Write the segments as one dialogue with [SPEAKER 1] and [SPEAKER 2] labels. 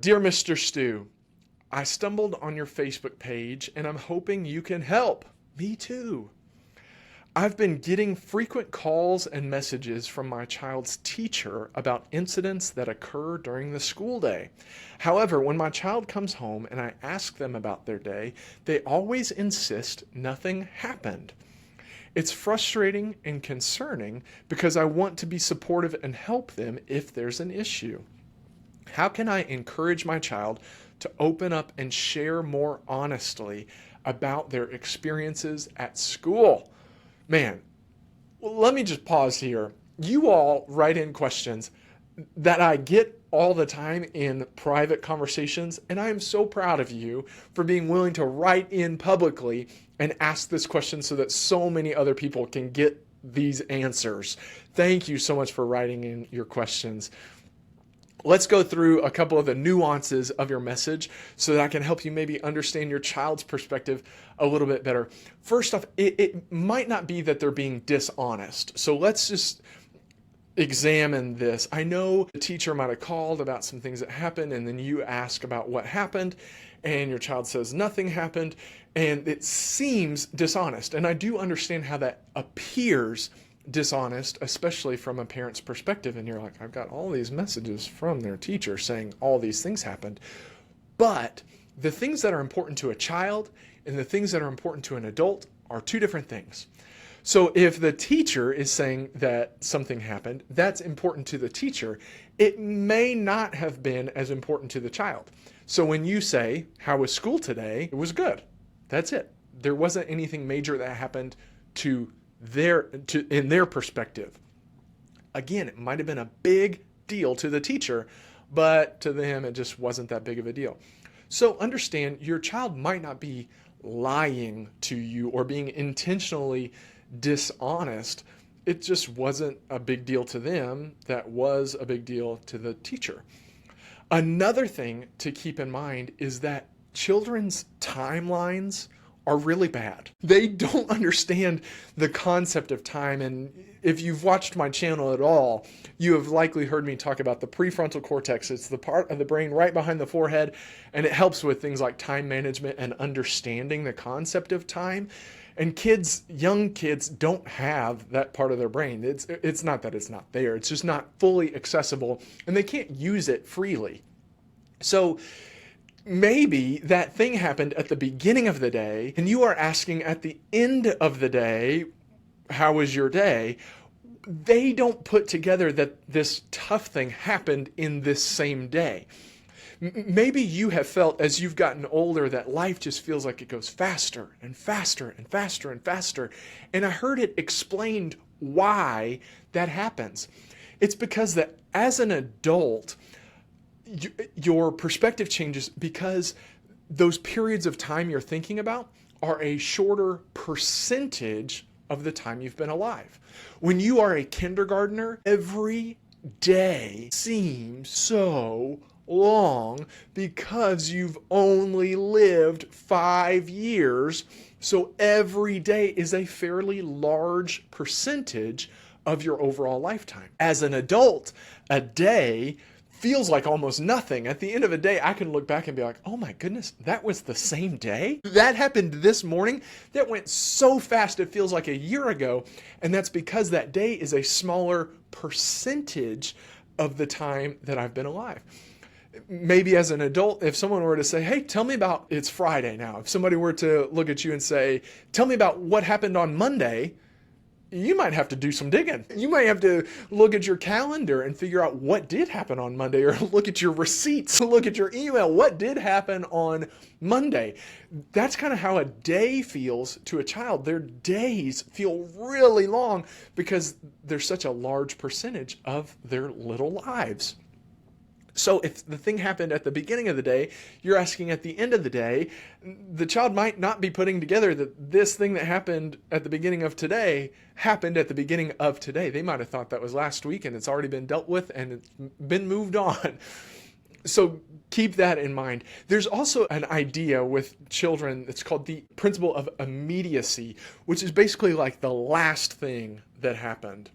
[SPEAKER 1] Dear Mr. Stew, I stumbled on your Facebook page and I'm hoping you can help. Me too. I've been getting frequent calls and messages from my child's teacher about incidents that occur during the school day. However, when my child comes home and I ask them about their day, they always insist nothing happened. It's frustrating and concerning because I want to be supportive and help them if there's an issue. How can I encourage my child to open up and share more honestly about their experiences at school? Man, let me just pause here. You all write in questions that I get all the time in private conversations, and I am so proud of you for being willing to write in publicly and ask this question so that so many other people can get these answers. Thank you so much for writing in your questions. Let's go through a couple of the nuances of your message so that I can help you maybe understand your child's perspective a little bit better. First off, it might not be that they're being dishonest. So let's just examine this. I know the teacher might have called about some things that happened, and then you ask about what happened, and your child says nothing happened, and it seems dishonest. And I do understand how that appears dishonest, especially from a parent's perspective. And you're like, I've got all these messages from their teacher saying all these things happened. But the things that are important to a child and the things that are important to an adult are two different things. So if the teacher is saying that something happened, that's important to the teacher. It may not have been as important to the child. So when you say, how was school today? It was good. That's it. There wasn't anything major that happened in their perspective. Again, it might have been a big deal to the teacher, but to them it just wasn't that big of a deal. So understand, your child might not be lying to you or being intentionally dishonest. It just wasn't a big deal to them. That was a big deal to the teacher. Another thing to keep in mind is that children's timelines are really bad. They don't understand the concept of time. And if you've watched my channel at all, you have likely heard me talk about the prefrontal cortex. It's the part of the brain right behind the forehead, and it helps with things like time management and understanding the concept of time. And young kids don't have that part of their brain. It's not that it's not there. It's just not fully accessible, and they can't use it freely. So maybe that thing happened at the beginning of the day, and you are asking at the end of the day, how was your day? They don't put together that this tough thing happened in this same day. Maybe you have felt as you've gotten older that life just feels like it goes faster and faster and faster and faster. And I heard it explained why that happens. It's because that as an adult, your perspective changes because those periods of time you're thinking about are a shorter percentage of the time you've been alive. When you are a kindergartner, every day seems so long because you've only lived 5 years. So every day is a fairly large percentage of your overall lifetime. As an adult, a day feels like almost nothing. At the end of a day, I can look back and be like, oh my goodness, that was the same day? That happened this morning? That went so fast it feels like a year ago. And that's because that day is a smaller percentage of the time that I've been alive. Maybe as an adult, if someone were to say, hey, tell me about, it's Friday now. If somebody were to look at you and say, tell me about what happened on Monday, you might have to do some digging. You might have to look at your calendar and figure out what did happen on Monday, or look at your receipts, look at your email. What did happen on Monday? That's kind of how a day feels to a child. Their days feel really long because there's such a large percentage of their little lives. So if the thing happened at the beginning of the day, you're asking at the end of the day, the child might not be putting together that this thing that happened at the beginning of today happened at the beginning of today. They might have thought that was last week and it's already been dealt with and it's been moved on. So keep that in mind. There's also an idea with children, it's called the principle of immediacy, which is basically like the last thing that happened.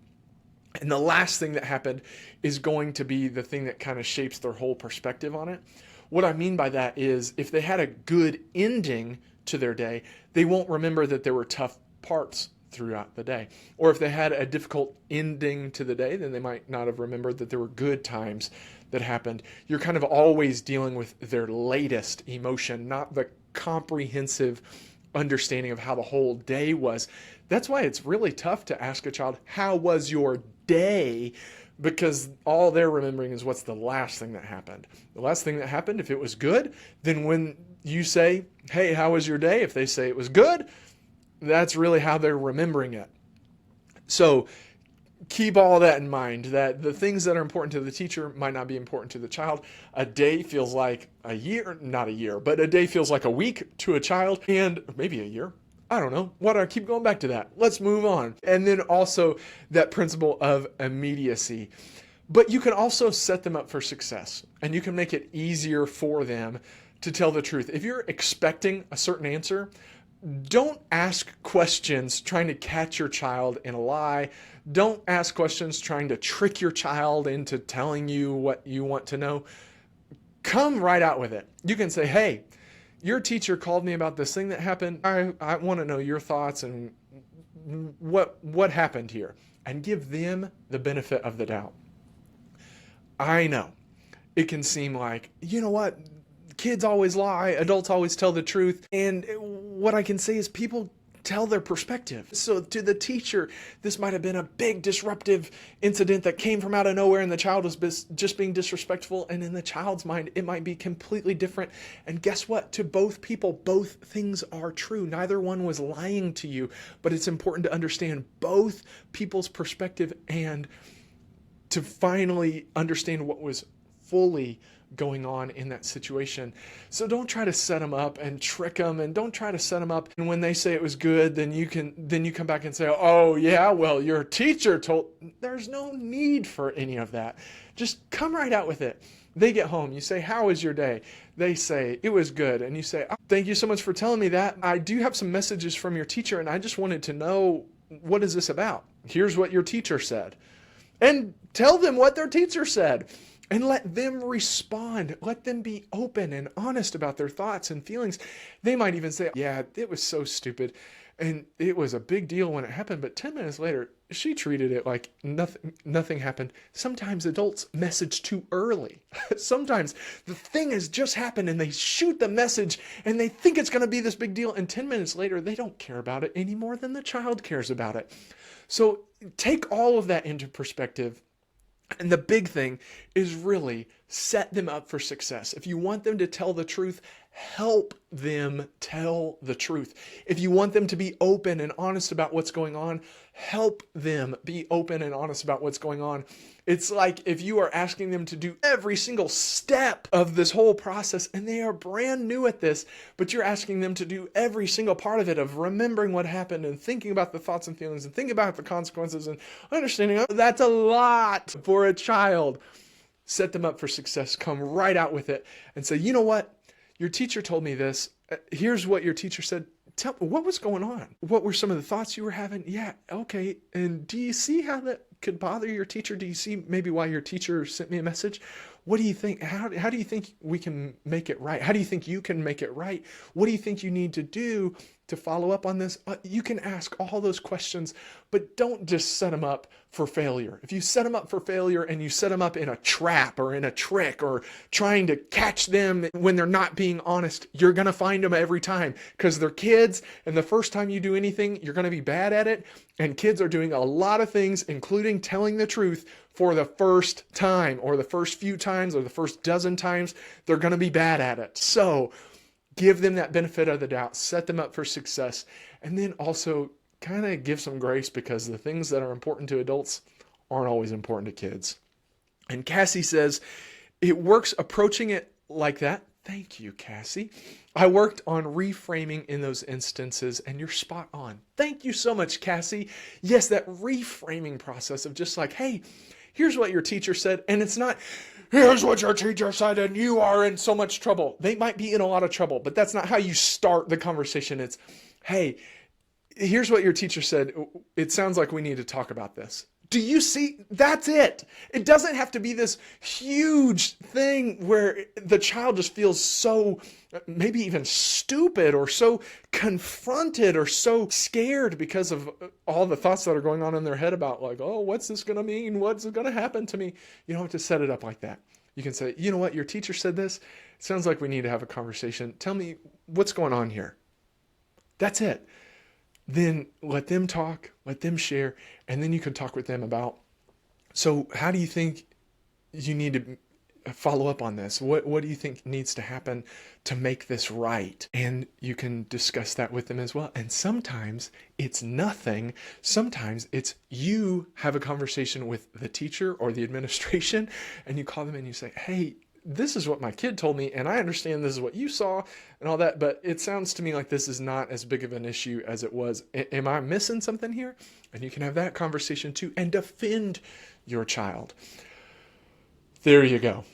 [SPEAKER 1] And the last thing that happened is going to be the thing that kind of shapes their whole perspective on it. What I mean by that is if they had a good ending to their day, they won't remember that there were tough parts throughout the day. Or if they had a difficult ending to the day, then they might not have remembered that there were good times that happened. You're kind of always dealing with their latest emotion, not the comprehensive understanding of how the whole day was. That's why it's really tough to ask a child, how was your day? Because all they're remembering is what's the last thing that happened. The last thing that happened, if it was good, then when you say, hey, how was your day? If they say it was good, that's really how they're remembering it. So keep all that in mind, that the things that are important to the teacher might not be important to the child. A day feels like a year, not a year, but a day feels like a week to a child, and maybe a year. I don't know. Why do I keep going back to that? Let's move on. And then also that principle of immediacy. But you can also set them up for success, and you can make it easier for them to tell the truth. If you're expecting a certain answer, don't ask questions trying to catch your child in a lie. Don't ask questions trying to trick your child into telling you what you want to know. Come right out with it. You can say, hey, your teacher called me about this thing that happened. I want to know your thoughts and what happened here. And give them the benefit of the doubt. I know it can seem like, you know what? Kids always lie, adults always tell the truth. And what I can say is people tell their perspective. So to the teacher, this might have been a big disruptive incident that came from out of nowhere and the child was just being disrespectful. And in the child's mind, it might be completely different. And guess what? To both people, both things are true. Neither one was lying to you, but it's important to understand both people's perspective and to finally understand what was fully going on in that situation. So don't try to set them up and trick them, and don't try to set them up. And when they say it was good, then you come back and say, oh yeah, well, your teacher told. There's no need for any of that. Just come right out with it. They get home. You say, how was your day? They say, it was good. And you say, oh, thank you so much for telling me that. I do have some messages from your teacher, and I just wanted to know, what is this about? Here's what your teacher said. And tell them what their teacher said. And let them respond. Let them be open and honest about their thoughts and feelings. They might even say, yeah, it was so stupid. And it was a big deal when it happened. But 10 minutes later, she treated it like nothing happened. Sometimes adults message too early. Sometimes the thing has just happened and they shoot the message and they think it's going to be this big deal. And 10 minutes later, they don't care about it any more than the child cares about it. So take all of that into perspective. And the big thing is really set them up for success. If you want them to tell the truth, help them tell the truth. If you want them to be open and honest about what's going on, help them be open and honest about what's going on. It's like if you are asking them to do every single step of this whole process and they are brand new at this, but you're asking them to do every single part of it, of remembering what happened and thinking about the thoughts and feelings and thinking about the consequences and understanding, oh, that's a lot for a child. Set them up for success. Come right out with it and say, you know what? Your teacher told me this. Here's what your teacher said. Tell me, what was going on? What were some of the thoughts you were having? Yeah, okay. And do you see how that could bother your teacher? Do you see maybe why your teacher sent me a message? What do you think? How do you think we can make it right? How do you think you can make it right? What do you think you need to do to follow up on this? You can ask all those questions, but don't just set them up for failure. If you set them up for failure and you set them up in a trap or in a trick or trying to catch them when they're not being honest, you're going to find them every time because they're kids. And the first time you do anything, you're going to be bad at it. And kids are doing a lot of things, including telling the truth, for the first time or the first few times or the first dozen times. They're going to be bad at it. So give them that benefit of the doubt, set them up for success, and then also kind of give some grace because the things that are important to adults aren't always important to kids. And Cassie says, it works approaching it like that. Thank you, Cassie. I worked on reframing in those instances, and you're spot on. Thank you so much, Cassie. Yes, that reframing process of just like, hey, here's what your teacher said, and it's not, here's what your teacher said, and you are in so much trouble. They might be in a lot of trouble, but that's not how you start the conversation. It's, hey, here's what your teacher said. It sounds like we need to talk about this. Do you see? That's it. It doesn't have to be this huge thing where the child just feels so, maybe even stupid or so confronted or so scared because of all the thoughts that are going on in their head about like, oh, what's this going to mean? What's going to happen to me? You don't have to set it up like that. You can say, you know what? Your teacher said this. It sounds like we need to have a conversation. Tell me what's going on here. That's it. Then let them talk, let them share, and then you can talk with them about, so how do you think you need to follow up on this? What do you think needs to happen to make this right? And you can discuss that with them as well. And sometimes it's nothing. Sometimes it's you have a conversation with the teacher or the administration, and you call them and you say, hey, this is what my kid told me, and I understand this is what you saw and all that, but it sounds to me like this is not as big of an issue as it was. Am I missing something here? And you can have that conversation too and defend your child. There you go.